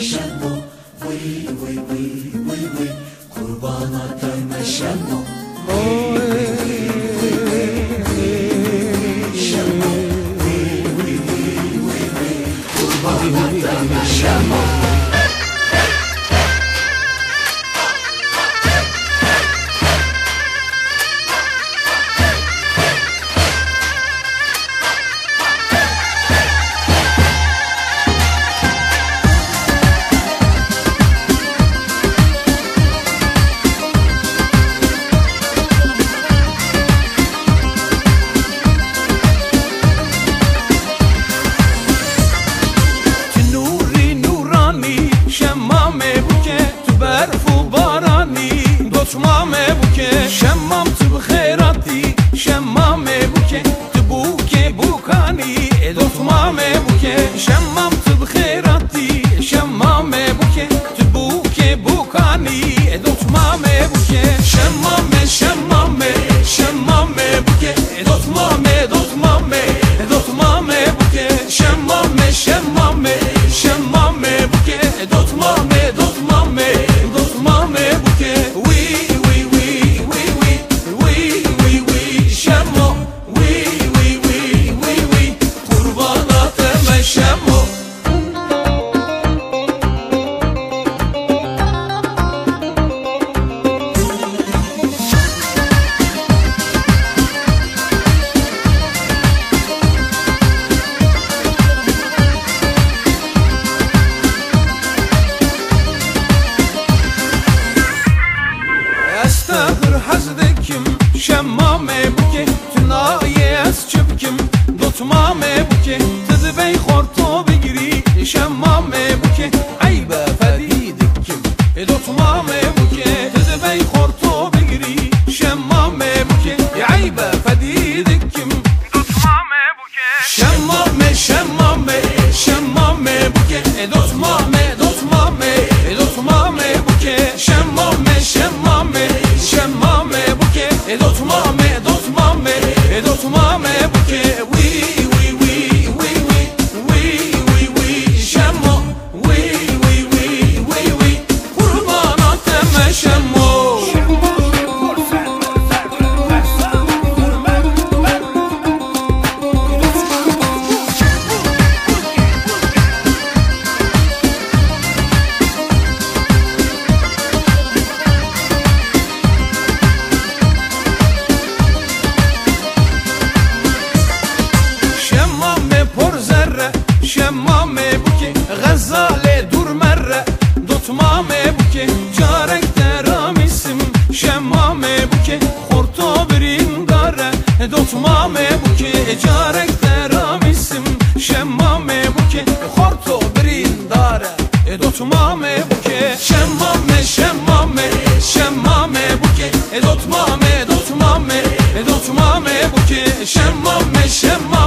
شما قرباناتم شما قرباناتم شما شمامه بوکه شمام تو خیراتی شمامه بوکه تو بوکه بوکانی دوتمامه بوکه شمام تو خیراتی شمامه بوکه تو بوکه بوکانی دوتمامه بوکه شمامه شمامه شمامه بوکه دوتمامه دوتمامه دوتمامه بوکه شمامه شمامه شمامه بوکه دوتمامه دوتمامه دوتمامه بوکه شمامه بوکه تنایه از چپکم دوتمامه بوکه تد بی خورتو بگیری شمامه بوکه عیبه فدیدکم دوتمامه بوکه تد بی خورتو بگیری شمامه بوکه عیبه فدیدکم دوتمامه بوکه شمامه شمامه شمامه بوکه دوتمامه دوتمامه دوتمامه بوکه شمامه شمامه شمامه بوکه دوتمامه دوتمامه دوتمامه بوکه وی وی وی وی وی وی وی شما وی وی وی وی وی قرباناتم شما شمامه بوکه غزاله دور مره دوتمامه بوکه جارک درامیسم شمامه بوکه خورتو برین داره دوتمامه بوکه جارک درامیسم شمامه بوکه خورتو برین داره دوتمامه بوکه شمامه شمامه شمامه بوکه دوتمامه دوتمامه دوتمامه بوکه شمامه شمامه